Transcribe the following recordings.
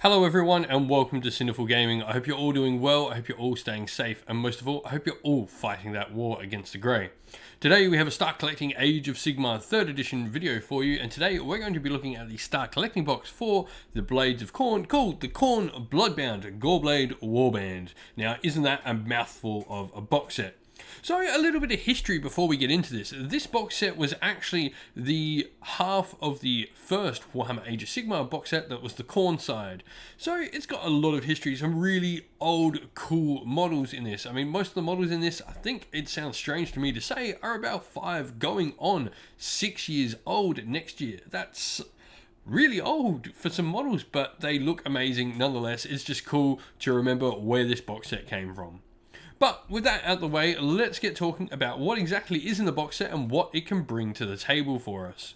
Hello everyone and welcome to Sinful Gaming. I hope you're all doing well, I hope you're all staying safe, and most of all, I hope you're all fighting that war against the Grey. Today we have a Start Collecting Age of Sigmar 3rd edition video for you, and today we're going to be looking at the Start Collecting box for the Blades of Khorne, called the Khorne Bloodbound Goreblade Warband. Now, isn't that a mouthful of a box set? So a little bit of history before we get into this. This box set was actually the half of the first Warhammer Age of Sigmar box set that was the Khorne side. So it's got a lot of history, some really old, cool models in this. I mean, most of the models in this, I think it sounds strange to me to say, are about 5 going on 6 years old next year. That's really old for some models, but they look amazing nonetheless. It's just cool to remember where this box set came from. But with that out of the way, let's get talking about what exactly is in the box set and what it can bring to the table for us.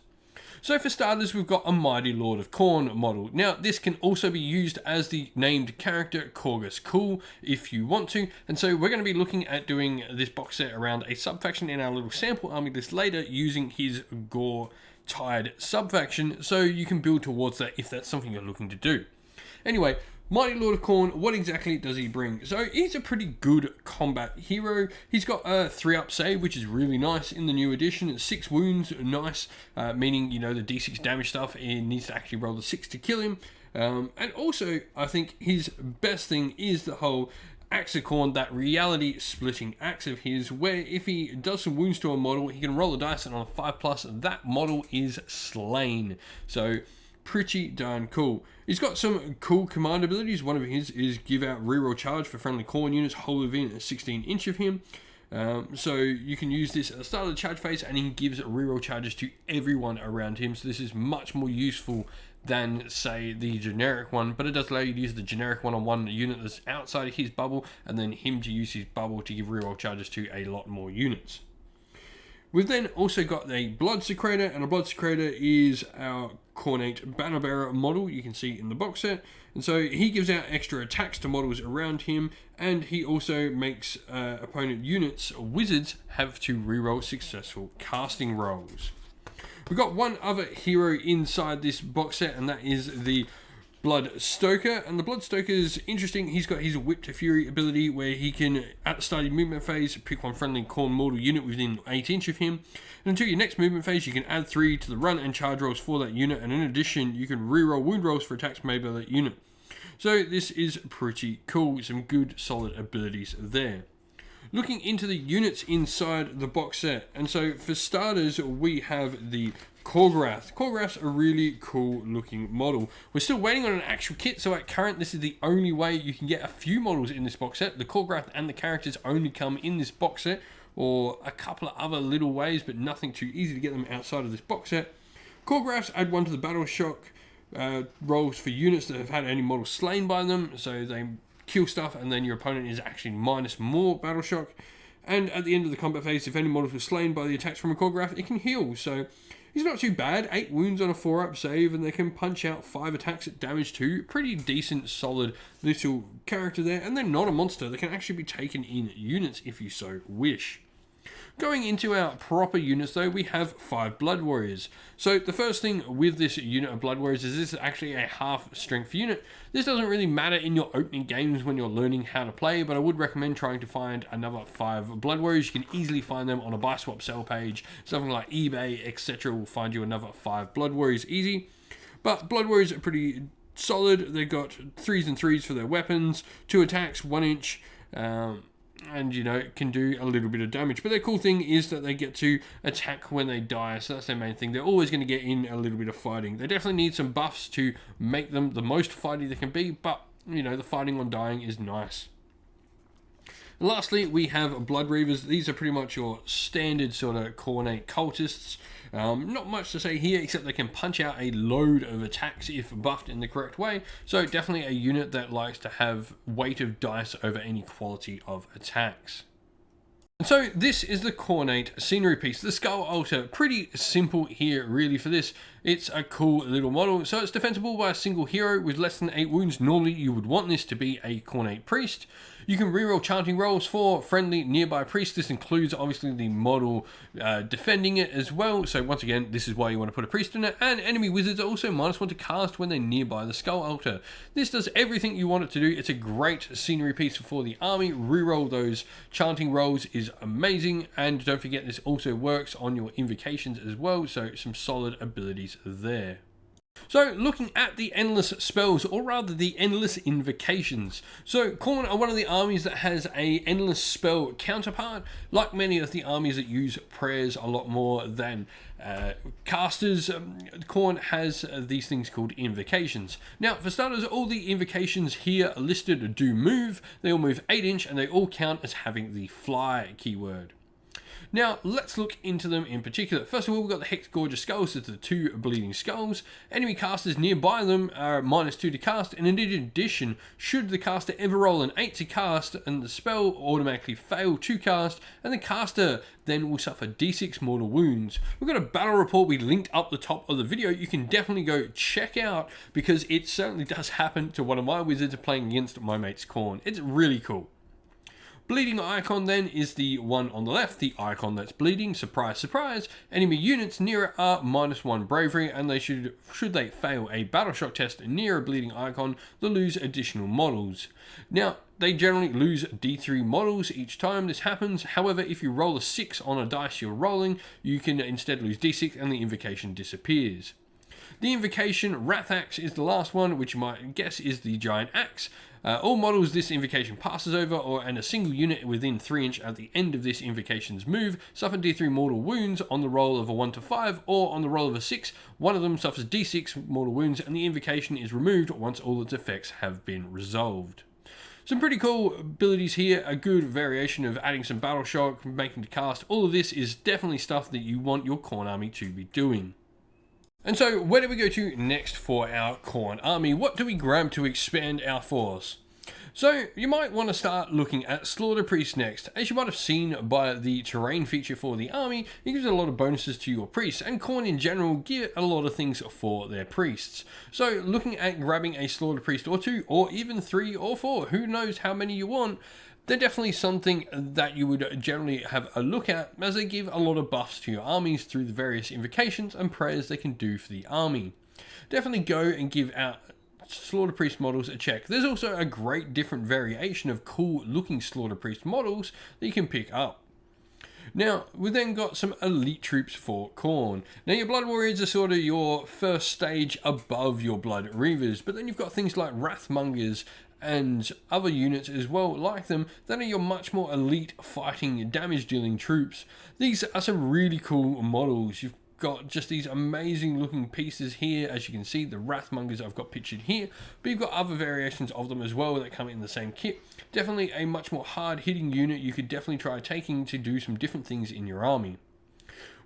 So for starters, we've got a Mighty Lord of Khorne model. Now, this can also be used as the named character Khorgus Khul if you want to. And so we're going to be looking at doing this box set around a subfaction in our little sample army list later using his Gore-tied subfaction, so you can build towards that if that's something you're looking to do. Anyway, Mighty Lord of Khorne, what exactly does he bring? So he's a pretty good combat hero. He's got a 3-up save, which is really nice in the new edition. It's 6 wounds, nice, meaning, you know, the d6 damage stuff, it needs to actually roll the 6 to kill him. And also, I think his best thing is the whole Axe of Khorne, that reality splitting axe of his, where if he does some wounds to a model, he can roll the dice, and on a 5+, that model is slain. So pretty darn cool. He's got some cool command abilities. One of his is give out reroll charge for friendly Khorne units whole within a 16-inch of him. So you can use this at the start of the charge phase, and he gives reroll charges to everyone around him. So this is much more useful than, say, the generic one, but it does allow you to use the generic one on one unit that's outside of his bubble, and then him to use his bubble to give reroll charges to a lot more units. We've then also got a Blood Secretor, and a Blood Secretor is our Khornate Banner Bearer model you can see in the box set. And so he gives out extra attacks to models around him, and he also makes opponent units, or wizards, have to reroll successful casting rolls. We've got one other hero inside this box set, and that is the Blood Stoker, and the Blood Stoker is interesting. He's got his Whip to Fury ability where he can, at the start of your movement phase, pick one friendly Khorne mortal unit within 8-inch of him, and until your next movement phase you can add 3 to the run and charge rolls for that unit, and in addition you can reroll wound rolls for attacks made by that unit. So this is pretty cool, some good solid abilities there. Looking into the units inside the box set, and so for starters we have the Khorgrath. Khorgrath's a really cool looking model. We're still waiting on an actual kit, so at current this is the only way you can get a few models in this box set. The Khorgrath and the characters only come in this box set, or a couple of other little ways, but nothing too easy to get them outside of this box set. Khorgraths add 1 to the battle shock rolls for units that have had any models slain by them, so they kill stuff and then your opponent is actually minus more battle shock. And at the end of the combat phase, if any models were slain by the attacks from a Khorgrath, it can heal. So he's not too bad. 8 wounds on a 4-up save, and they can punch out 5 attacks at damage too. Pretty decent, solid little character there. And they're not a monster. They can actually be taken in units if you so wish. Going into our proper units though, we have 5 Blood Warriors. So the first thing with this unit of Blood Warriors is this is actually a half strength unit. This doesn't really matter in your opening games when you're learning how to play, but I would recommend trying to find another 5 Blood Warriors. You can easily find them on a buy swap sell page, something like eBay, etc. will find you another 5 Blood Warriors easy. But Blood Warriors are pretty solid. They've got 3s and 3s for their weapons, 2 attacks, 1-inch, and you know, can do a little bit of damage. But their cool thing is that they get to attack when they die, so that's their main thing. They're always going to get in a little bit of fighting. They definitely need some buffs to make them the most fighty they can be, but you know, the fighting on dying is nice. And lastly, we have Blood Reavers. These are pretty much your standard sort of Khornate cultists. Not much to say here, except they can punch out a load of attacks if buffed in the correct way. So definitely a unit that likes to have weight of dice over any quality of attacks. And so this is the Khornate scenery piece, the Skull Altar. Pretty simple here really for this. It's a cool little model, so it's defensible by a single hero with less than 8 wounds. Normally you would want this to be a Khorne priest. You can reroll chanting rolls for friendly nearby priests. This includes obviously the model defending it as well. So once again, this is why you want to put a priest in it. And enemy wizards are also -1 to cast when they're nearby the skull altar. This does everything you want it to do. It's a great scenery piece for the army. Reroll those chanting rolls is amazing. And don't forget, this also works on your invocations as well. So some solid abilities there. So looking at the endless spells, or rather the endless invocations. So Khorne are one of the armies that has a endless spell counterpart. Like many of the armies that use prayers a lot more than casters, Khorne has these things called invocations. Now for starters, all the invocations here listed do move. They all move 8 inch and they all count as having the fly keyword. Now, let's look into them in particular. First of all, we've got the Hex Gorgeous Skulls, so the 2 bleeding skulls. Enemy casters nearby them are -2 to cast, and in addition, should the caster ever roll an 8 to cast, and the spell automatically fail to cast, and the caster then will suffer d6 mortal wounds. We've got a battle report we linked up the top of the video. You can definitely go check out, because it certainly does happen to one of my wizards playing against my mate's Khorne. It's really cool. Bleeding icon then is the one on the left, the icon that's bleeding. Surprise, surprise. Enemy units near it are -1 bravery, and they should they fail a battle shock test near a bleeding icon, they'll lose additional models. Now, they generally lose D3 models each time this happens. However, if you roll a 6 on a dice you're rolling, you can instead lose D6 and the invocation disappears. The invocation Wrath Axe is the last one, which you might guess is the giant axe. All models this invocation passes over, and a single unit within 3 inch at the end of this invocation's move suffer D3 mortal wounds on the roll of a 1 to 5, or on the roll of a 6, one of them suffers D6 mortal wounds, and the invocation is removed once all its effects have been resolved. Some pretty cool abilities here, a good variation of adding some battle shock, making to cast. All of this is definitely stuff that you want your Khorne army to be doing. And so, where do we go to next for our Khorne army? What do we grab to expand our force? So, you might want to start looking at Slaughter Priest next. As you might have seen by the terrain feature for the army, it gives a lot of bonuses to your priests, and Khorne in general give a lot of things for their priests. So, looking at grabbing a Slaughter Priest or 2, or even 3 or 4, who knows how many you want, they're definitely something that you would generally have a look at, as they give a lot of buffs to your armies through the various invocations and prayers they can do for the army. Definitely go and give out Slaughter Priest models a check. There's also a great different variation of cool looking Slaughter Priest models that you can pick up. Now, we've then got some elite troops for Khorne. Now, your Blood Warriors are sort of your first stage above your Blood Reavers, but then you've got things like Wrathmongers and other units as well like them that are your much more elite fighting damage dealing troops. These are some really cool models. You've got just these amazing looking pieces here. As you can see, the Wrathmongers I've got pictured here, but you've got other variations of them as well that come in the same kit. Definitely a much more hard hitting unit you could definitely try taking to do some different things in your army.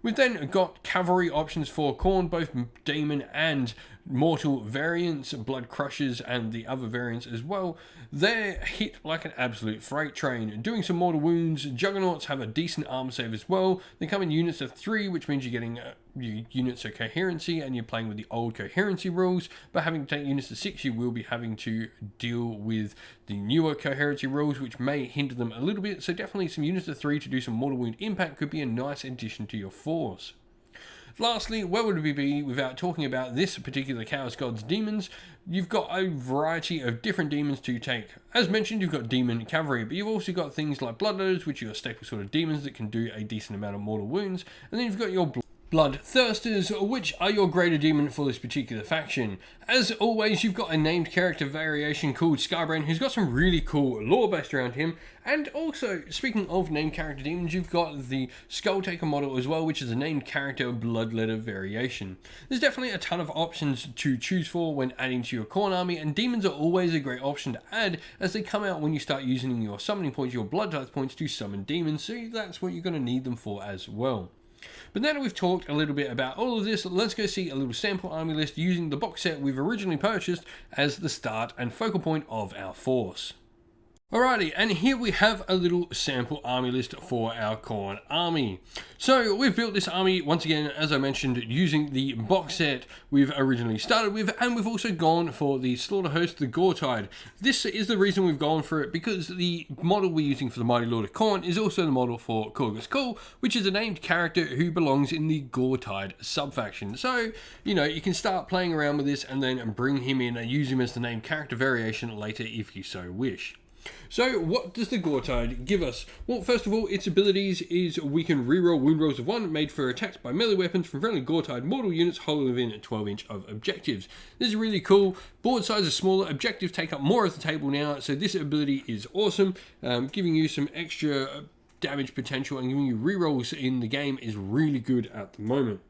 We've then got cavalry options for Khorne, both demon and mortal variants, blood crushers and the other variants as well. They're hit like an absolute freight train, doing some mortal wounds. Juggernauts have a decent armor save as well. They come in units of 3, which means you're getting units of coherency, and you're playing with the old coherency rules. But having to take units of 6, you will be having to deal with the newer coherency rules, which may hinder them a little bit. So definitely some units of 3 to do some mortal wound impact could be a nice addition to your force. Lastly, where would we be without talking about this particular Chaos God's demons? You've got a variety of different demons to take. As mentioned, you've got demon cavalry, but you've also got things like bloodletters, which are your staple sort of demons that can do a decent amount of mortal wounds. And then you've got your bloodthirsters, which are your greater demon for this particular faction. As always, you've got a named character variation called Skybrain, who's got some really cool lore based around him. And also, speaking of named character demons, you've got the Skulltaker model as well, which is a named character bloodletter variation. There's definitely a ton of options to choose for when adding to your Khorne army, and demons are always a great option to add as they come out when you start using your summoning points, your blood type points to summon demons, so that's what you're going to need them for as well. But now that we've talked a little bit about all of this, let's go see a little sample army list using the box set we've originally purchased as the start and focal point of our force. Alrighty, and here we have a little sample army list for our Khorne army. So we've built this army, once again, as I mentioned, using the box set we've originally started with, and we've also gone for the Slaughter Host, the Goretide. This is the reason we've gone for it, because the model we're using for the Mighty Lord of Khorne is also the model for Khorgus Khul, which is a named character who belongs in the Goretide subfaction. So, you know, you can start playing around with this and then bring him in and use him as the named character variation later if you so wish. So what does the Goretide give us? Well, first of all, its abilities is we can reroll wound rolls of 1 made for attacks by melee weapons from friendly Goretide mortal units holding within 12 inch of objectives. This is really cool. Board size is smaller, objectives take up more of the table now, so this ability is awesome. Giving you some extra damage potential and giving you rerolls in the game is really good at the moment.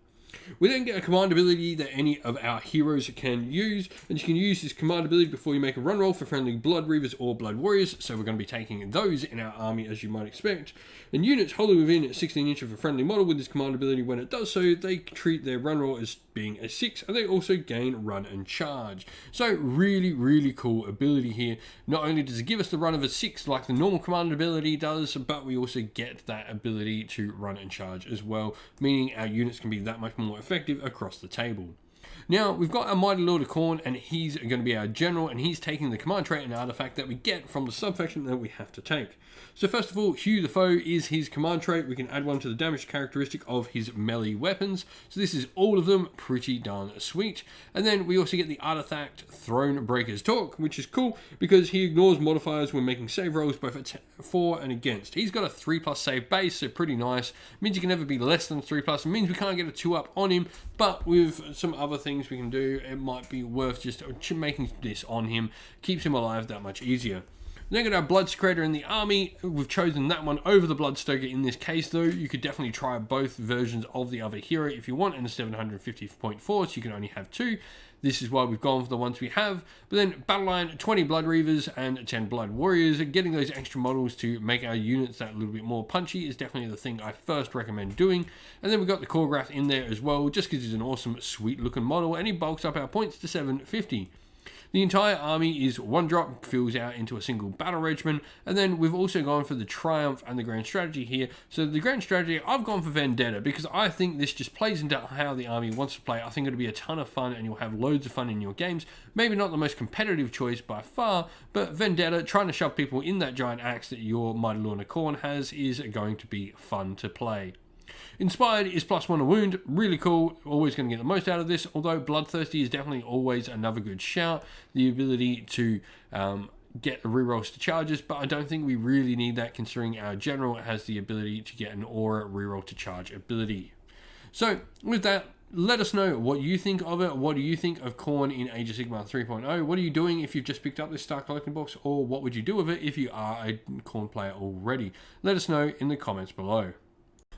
We then get a command ability that any of our heroes can use, and you can use this command ability before you make a run roll for friendly Blood Reavers or Blood Warriors, so we're going to be taking those in our army as you might expect. And units holding within 16 inch of a friendly model with this command ability, when it does so, they treat their run roll as being a 6, and they also gain run and charge. So really cool ability here. Not only does it give us the run of a 6 like the normal command ability does, but we also get that ability to run and charge as well, meaning our units can be that much more effective across the table. Now, we've got our Mighty Lord of Khorne, and he's going to be our general, and he's taking the command trait and artifact that we get from the subfaction that we have to take. So first of all, Hew the Foe is his command trait. We can add one to the damage characteristic of his melee weapons. So this is all of them, pretty darn sweet. And then we also get the artifact Throne Breaker's Talk, which is cool because he ignores modifiers when making save rolls both for and against. He's got a 3+ save base, so pretty nice. Means he can never be less than 3+. It means we can't get a 2-up on him, but with some other things we can do, it might be worth just making this on him. Keeps him alive that much easier. Then got our Blood Secretor in the army. We've chosen that one over the Bloodstoker in this case, though. You could definitely try both versions of the other hero if you want, and a 750.4, so you can only have 2. This is why we've gone for the ones we have. But then Battle Line, 20 Blood Reavers and 10 Blood Warriors. Getting those extra models to make our units that little bit more punchy is definitely the thing I first recommend doing. And then we've got the Khorgrath in there as well, just because he's an awesome, sweet looking model, and he bulks up our points to 750. The entire army is 1 drop, fills out into a single battle regiment, and then we've also gone for the Triumph and the Grand Strategy here. So the Grand Strategy, I've gone for Vendetta because I think this just plays into how the army wants to play. I think it'll be a ton of fun and you'll have loads of fun in your games. Maybe not the most competitive choice by far, but Vendetta, trying to shove people in that giant axe that your Mighty Lord of Khorne has, is going to be fun to play. Inspired is +1 a wound, really cool, always going to get the most out of this, although Bloodthirsty is definitely always another good shout. The ability to get rerolls to charges, but I don't think we really need that considering our general has the ability to get an aura reroll to charge ability. So with that, let us know what you think of it. What do you think of Khorne in Age of Sigmar 3.0? What are you doing if you've just picked up this Star Collecting box, or what would you do with it if you are a Khorne player already? Let us know in the comments below.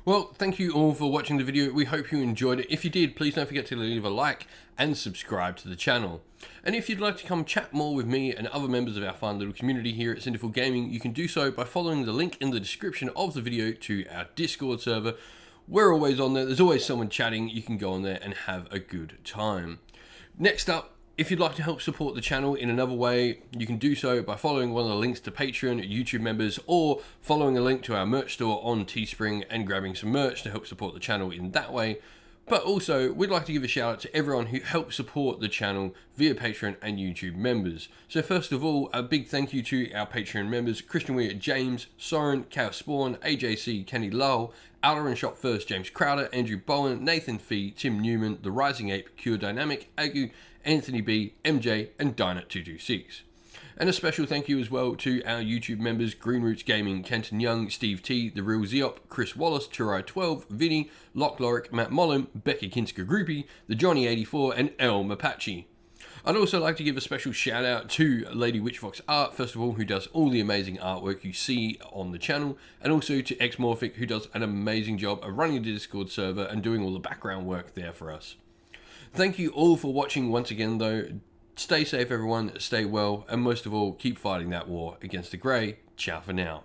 Well, thank you all for watching the video. We hope you enjoyed it. If you did, please don't forget to leave a like and subscribe to the channel. And if you'd like to come chat more with me and other members of our fun little community here at Sinful Gaming, you can do so by following the link in the description of the video to our Discord server. We're always on there. There's always someone chatting. You can go on there and have a good time. Next up, if you'd like to help support the channel in another way, you can do so by following one of the links to Patreon, YouTube members, or following a link to our merch store on Teespring and grabbing some merch to help support the channel in that way. But also, we'd like to give a shout out to everyone who helps support the channel via Patreon and YouTube members. So first of all, a big thank you to our Patreon members, Christian Weir, James, Soren, Chaos Spawn, AJC, Kenny Lull, Outer and Shop First, James Crowder, Andrew Bowen, Nathan Fee, Tim Newman, The Rising Ape, Cure Dynamic, Agu, Anthony B, MJ, and Dynat226. And a special thank you as well to our YouTube members, Green Roots Gaming, Kenton Young, Steve T, The Real Zeop, Chris Wallace, Turai12, Vinny, Lock Lorick, Matt Mollum, Becca Kinska Groupie, The Johnny84, and El Mapache. I'd also like to give a special shout out to Lady Witchfox Art, first of all, who does all the amazing artwork you see on the channel, and also to Xmorphic, who does an amazing job of running the Discord server and doing all the background work there for us. Thank you all for watching once again though. Stay safe everyone, stay well, and most of all, keep fighting that war against the Grey. Ciao for now.